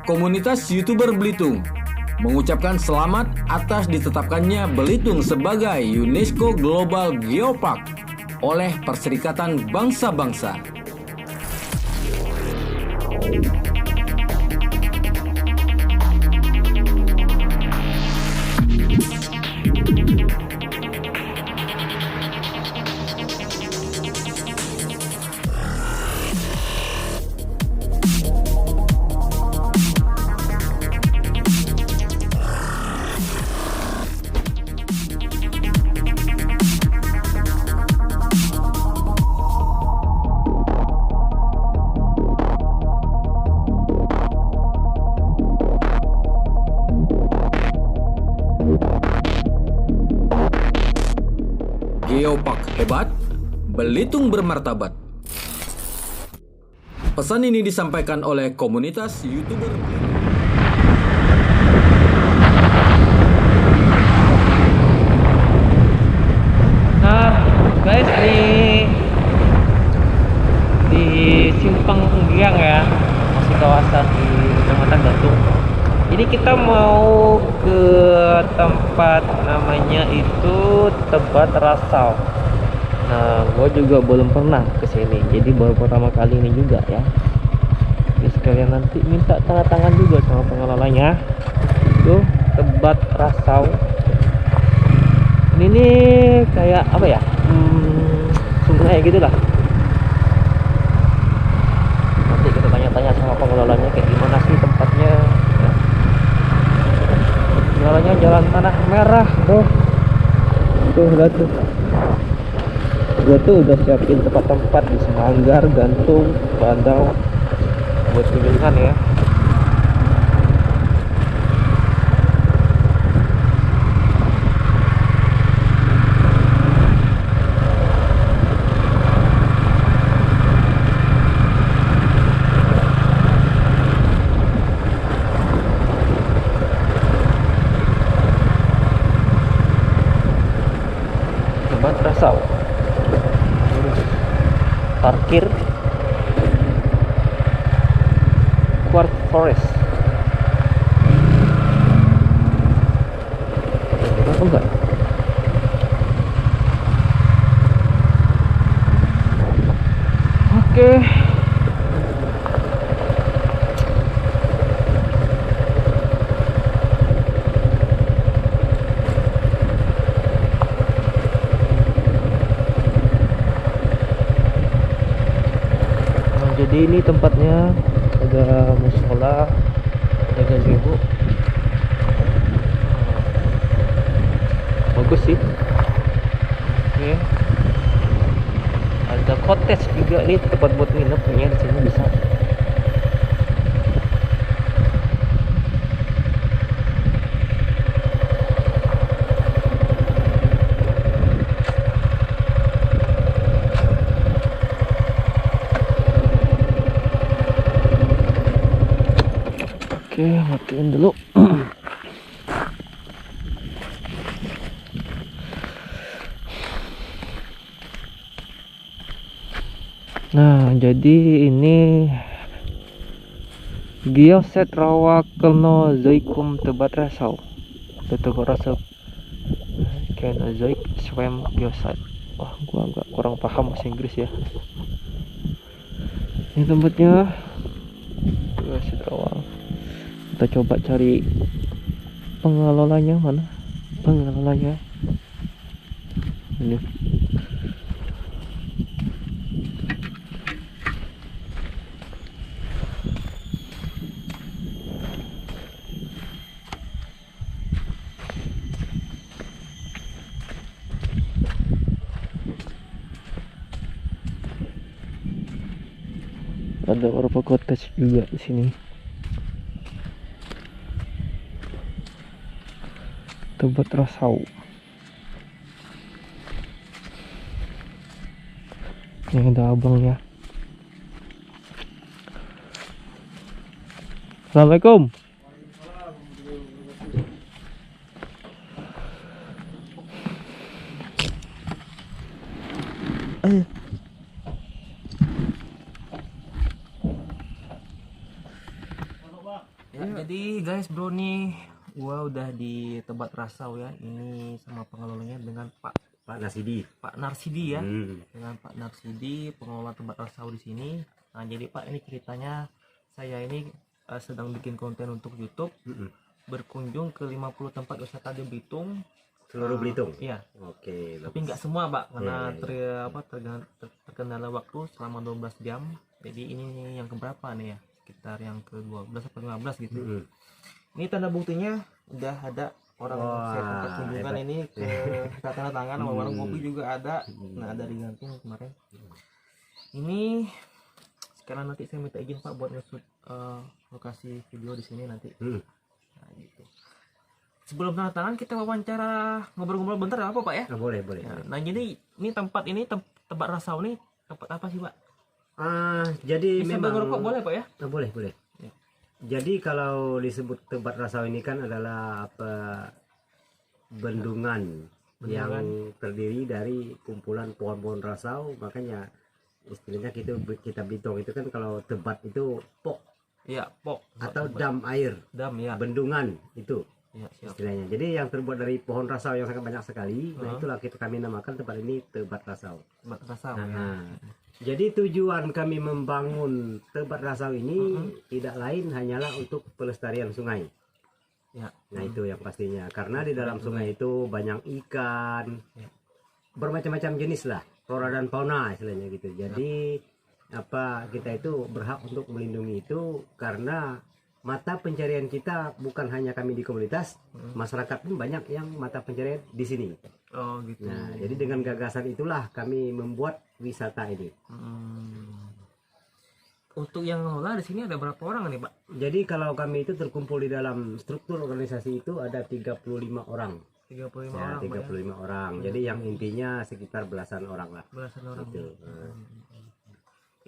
Komunitas YouTuber Belitung mengucapkan selamat atas ditetapkannya Belitung sebagai UNESCO Global Geopark oleh Perserikatan Bangsa-Bangsa. Geopark hebat, Belitung bermartabat. Pesan ini disampaikan oleh komunitas YouTuber Belitung. Nah, guys, di Simpang Penggiang ya, masih kawasan di Kecamatan Batu. Jadi kita mau ke tempat namanya itu Tebat Rasau. Nah, gue juga belum pernah ke sini, jadi baru pertama kali ini juga ya. Jadi sekalian nanti minta tanda tangan juga sama pengelolanya. Itu Tebat Rasau. Ini nih kayak apa ya? Sungai gitu lah. Nanti kita tanya-tanya sama pengelolanya kayak gimana sih tempatnya. Jalannya jalan tanah merah bro. Tuh lihat tuh. Gue tuh udah siapin tempat-tempat di Semanggar, Gantung, Bandau buat kunjungan ya. Rasau parkir Quartz Forest apa enggak? Oke. Jadi ini tempatnya ada musola, ada gazebo. Bagus sih. Oke. Ada cottage juga nih, tempat buat nginepnya di sini bisa. Oke, matiin dulu. Nah, jadi ini Geoset Rawa Kenozoikum Tebat Rasau. Tebat Rasau Kenozoik Swam Geoset. Wah, gua agak kurang paham bahasa Inggris ya. Ini tempatnya Geoset Rawa. Kita coba cari pengelolanya, mana pengelolanya ini. Ada beberapa cottage juga di sini. Tebat Rasau. Ini ada abangnya. Assalamualaikum. Ayo. Jadi guys, bro nih, gua udah di tempat Rasau ya. Ini sama pengelolanya dengan Pak Nasidi. Pak Narsidi ya. Hmm. Dengan Pak Narsidi, pengelola tempat Rasau di sini. Nah, jadi Pak, ini ceritanya saya ini sedang bikin konten untuk YouTube, berkunjung ke 50 tempat wisata di Belitung. Seluruh Belitung. Iya. Oke. Tapi nggak semua, Pak, karena Iya, terkendala waktu selama 12 jam. Jadi ini yang keberapa nih ya? Sekitar yang ke-12 atau 15 gitu. Ini tanda buktinya udah ada orang Wah, saya tempat kunjungan hebat. ini ke tanda tangan sama warung kopi juga ada. Nah, ada digantung kemarin. Ini sekarang nanti saya minta izin Pak buat nge-shoot lokasi video di sini nanti. Nah, gitu. Sebelum tanda tangan kita wawancara ngobrol-ngobrol bentar apa Pak ya? Ah, boleh. Ya, nah jadi ini tempat tempat Rasau nih tempat apa sih Pak? Jadi Bisa memang ngerokok boleh Pak ya? boleh. Ya. Jadi kalau disebut tempat Rasau ini kan adalah bendungan yang terdiri dari kumpulan pohon-pohon rasau, makanya istilahnya kita Belitung itu kan kalau Tebat itu pok Iya, pok atau dam air, dam ya. bendungan itu Ya, siap. istilahnya. Jadi yang terbuat dari pohon rasau yang sangat banyak sekali, nah itulah kami namakan tempat ini Tebat Rasau. Tempat Rasau ya. Nah, jadi tujuan kami membangun Tebat Rasau ini tidak lain hanyalah untuk pelestarian sungai. Ya. Nah itu yang pastinya, karena di dalam sungai itu banyak ikan, bermacam-macam jenis lah, flora dan fauna istilahnya gitu. Jadi kita itu berhak untuk melindungi itu karena mata pencarian kita bukan hanya kami di komunitas, masyarakat pun banyak yang mata pencarian di sini. Oh gitu. Nah, jadi dengan gagasan itulah kami membuat wisata ini. Untuk yang ngelola di sini ada berapa orang nih Pak? Jadi kalau kami itu terkumpul di dalam struktur organisasi itu ada 35 orang. 35 Ya, orang. 35 orang. Jadi yang intinya sekitar belasan orang lah. Belasan orang. Gitu.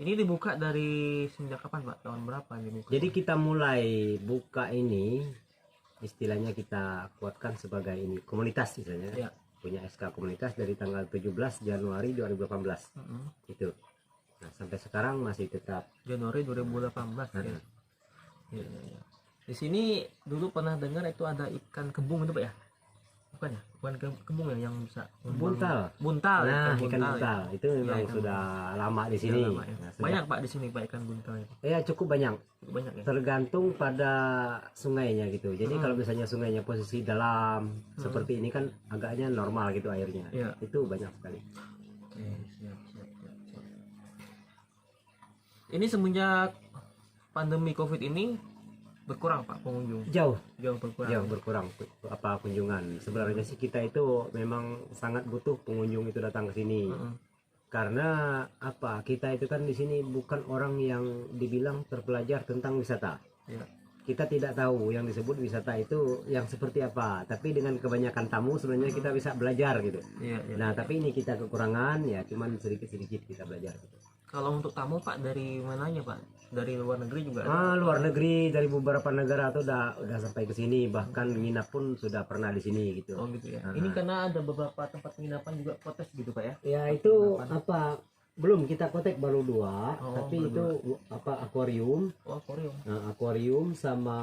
Ini dibuka dari sejak kapan Pak? Tahun berapa ini dibuka? Jadi kita mulai buka ini, istilahnya kita kuatkan sebagai ini komunitas istilahnya. Ya. Punya SK komunitas dari tanggal 17 Januari 2018. Itu. Nah, sampai sekarang masih tetap Januari 2018 ya. Ya. Di sini dulu pernah dengar itu ada ikan kembung itu Pak ya? Bukan ya? Bukan kembung ya yang bisa buntal. Buntal. Nah, ikan ya. buntal itu memang ikan sudah lama di sini. Lama, ya. Nah, sudah- Banyak Pak di sini Pak ikan buntal itu. Ya cukup banyak. Cukup banyak ya. Tergantung pada sungainya gitu. Jadi kalau misalnya sungainya posisi dalam seperti ini kan agaknya normal gitu airnya. Iya. Itu banyak sekali. Oke, siap. Ini semenjak pandemi Covid ini berkurang Pak pengunjung. Jauh Berkurang. kunjungan. Sebenarnya sih kita itu memang sangat butuh pengunjung itu datang ke sini. Karena kita itu kan di sini bukan orang yang dibilang terpelajar tentang wisata. Ya. Kita tidak tahu yang disebut wisata itu yang seperti apa, tapi dengan kebanyakan tamu sebenarnya kita bisa belajar gitu. Iya. Nah, tapi ini kita kekurangan ya, cuman sedikit-sedikit kita belajar gitu. Kalau untuk tamu Pak dari mananya Pak? Dari luar negeri juga ada? Luar negeri dari beberapa negara tuh udah sampai ke sini, bahkan nginap pun sudah pernah di sini gitu. Oh gitu ya. Ini karena ada beberapa tempat penginapan juga protes gitu Pak ya? Ya itu belum kita kotek baru 2, tapi baru itu akuarium. Oh, akuarium. Nah, akuarium sama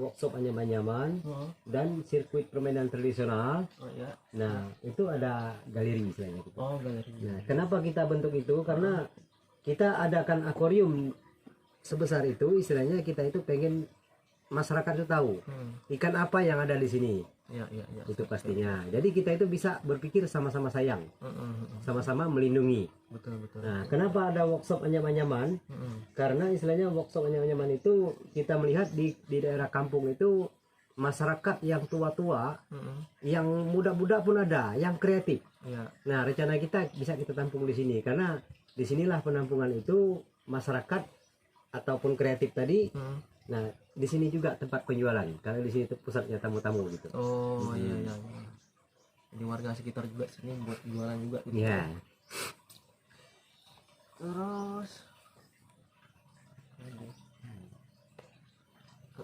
workshop anyaman-anyaman dan sirkuit permainan tradisional. Oh ya. Nah, itu ada galeri istilahnya gitu. Oh, galeri. Nah, kenapa kita bentuk itu? Karena kita adakan akuarium sebesar itu, istilahnya kita itu pengen masyarakat itu tahu ikan apa yang ada di sini. Ya. Itu pastinya. Jadi kita itu bisa berpikir sama-sama sayang, sama-sama melindungi. Betul. Nah, kenapa ada workshop anyam-anyaman? Karena istilahnya workshop anyam-anyaman itu kita melihat di daerah kampung itu masyarakat yang tua-tua, yang muda-muda pun ada, yang kreatif. Ya. Nah, rencana kita bisa kita tampung di sini karena disinilah penampungan itu masyarakat ataupun kreatif tadi. Nah, di sini juga tempat penjualan karena di sini itu pusatnya tamu-tamu gitu. Oh iya. Jadi warga sekitar juga sini buat jualan juga gitu. Iya. Terus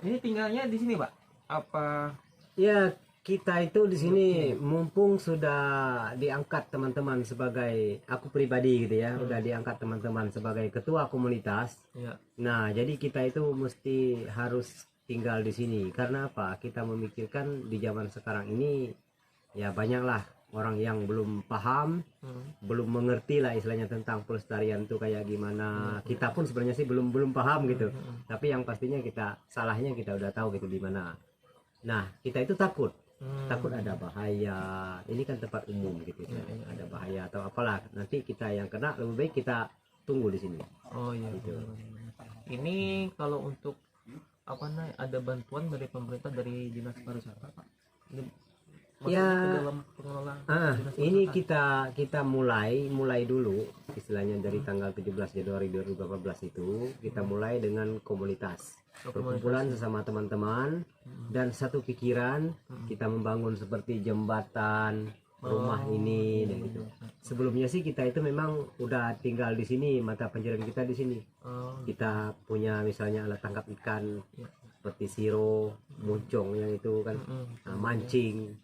ini tinggalnya di sini Pak? Apa? Ya, kita itu di sini mumpung sudah diangkat teman-teman sebagai aku pribadi gitu ya, udah diangkat teman-teman sebagai ketua komunitas. Ya. Nah, jadi kita itu mesti harus tinggal di sini. Karena apa? Kita memikirkan di zaman sekarang ini ya banyaklah orang yang belum paham, belum mengerti lah istilahnya tentang pelestarian tuh kayak gimana. Kita pun sebenarnya sih belum paham gitu. Tapi yang pastinya salahnya kita udah tahu gitu di mana. Nah, kita itu takut ada bahaya. Ini kan tempat umum gitu. Ada bahaya atau apalah. Nanti kita yang kena, lebih baik kita tunggu di sini. Oh iya. Gitu. Ini kalau untuk apa namanya, ada bantuan dari pemerintah, dari dinas pariwisata Pak? Ini masuk Ya, ke dalam pengelolaan dinas ini pariwisata? kita mulai dulu istilahnya dari tanggal 17 Januari 2018 itu kita mulai dengan komunitas, perkumpulan sesama teman-teman dan satu pikiran. Kita membangun seperti jembatan rumah ini dan gitu. Sebelumnya sih kita itu memang udah tinggal di sini, mata pencarian kita di sini. Kita punya misalnya alat tangkap ikan seperti siro, muncung yang itu kan, mancing.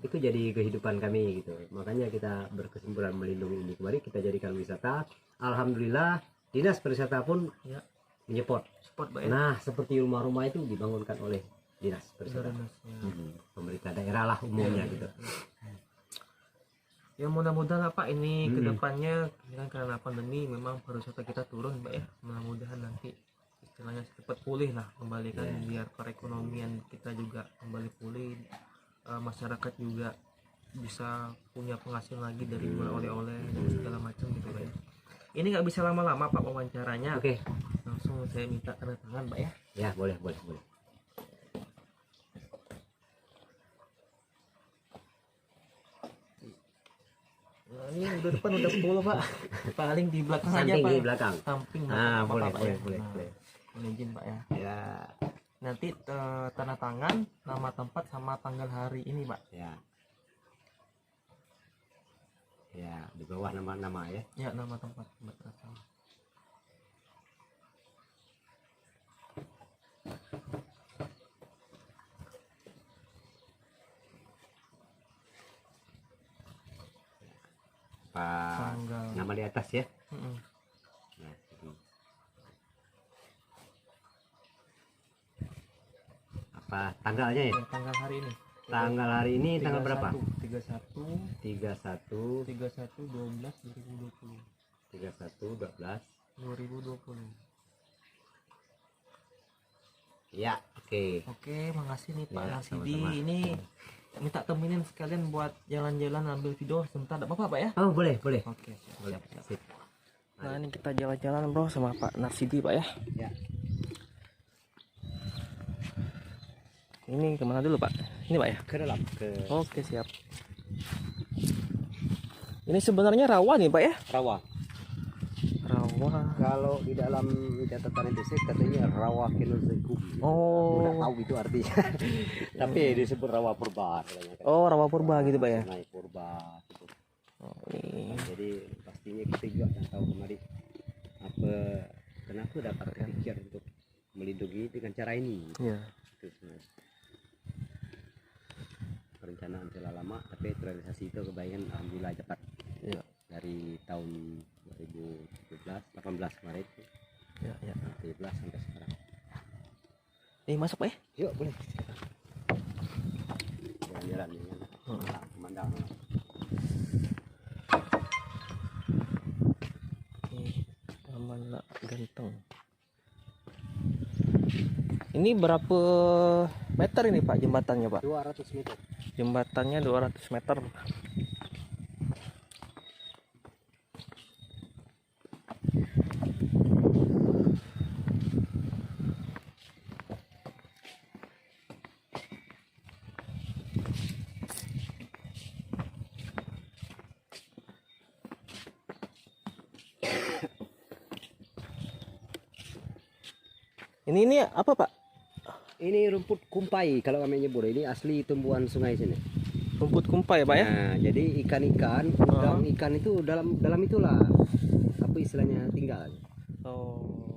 Itu jadi kehidupan kami gitu. Makanya kita berkesimpulan melindungi ini. Kemarin kita jadikan wisata. Alhamdulillah dinas pariwisata pun menyeport. Nah, seperti rumah-rumah itu dibangunkan oleh dinas pariwisata. Pemerintah daerah lah umumnya gitu. Ya mudah-mudahan Pak ini kedepannya kan karena pandemi memang pariwisata kita turun Pak ya. Mudah-mudahan nanti istilahnya cepat pulih lah kembali kan, biar perekonomian kita juga kembali pulih. Masyarakat juga bisa punya penghasilan lagi dari jual oleh-oleh dan segala macam gitu Pak ya. Ini nggak bisa lama-lama Pak wawancaranya. Oke. Langsung saya minta tanda tangan Pak ya. Ya, boleh. Nah, ini udah depan udah full Pak. Paling di belakang aja Samping Pak. di belakang. Samping. Nah, boleh. Mohon izin Pak ya. Ya. Nanti tanda tangan, nama tempat sama tanggal hari ini Pak. Ya, di bawah nama-nama ya. Ya, nama tempat asal. Pak, Tanggal. nama di atas ya. Mm-mm. Nah, ini. Apa tanggalnya ya? Ya, tanggal hari ini. Tanggal hari ini tanggal berapa? 31 31 12 2020. 31 12. 2020. Ya, oke. Oke, makasih nih Pak Ya, Narsidi. sama-sama. Ini minta temenin sekalian buat jalan-jalan ambil video sebentar, enggak apa-apa Pak ya? Oh, boleh. Oke, Boleh. siap. Sip. Nah, ini kita jalan-jalan Bro sama Pak Narsidi Pak ya. Ya. Ini kemana dulu Pak? Ini Pak ya? Ke dalam ke Oke, siap. Ini sebenarnya rawa nih Pak ya? rawa. Rawa. Kalau di dalam catatan itu sih katanya rawa Kinozekum. Oh. Udah tahu gitu artinya. Tapi disebut rawa purba katanya kan. Oh, rawa purba gitu Pak ya? Naik purba gitu. Oh, ini. Jadi pastinya kita juga yang tahu kemarin apa kenapa dapat terpikir untuk melindungi dengan cara ini. Iya. Itu sebenarnya. Perencanaan telah lama tapi realisasi itu kebayangan alhamdulillah cepat. Iya. Dari tahun 2017 18 kemarin Iya, iya. 17 sampai sekarang. Masuk Pak ya? Yuk boleh jalan-jalan dengan pemandangan. Aman ganteng. Ini berapa meter ini Pak jembatannya Pak? 200 meter. Jembatannya 200 meter. Ini apa Pak? Ini rumput kumpai kalau kami nyebut. Ini asli tumbuhan sungai sini. Rumput kumpai Pak ya? Nah, jadi ikan-ikan, udang ikan itu dalam itulah apa istilahnya tinggal. Oh.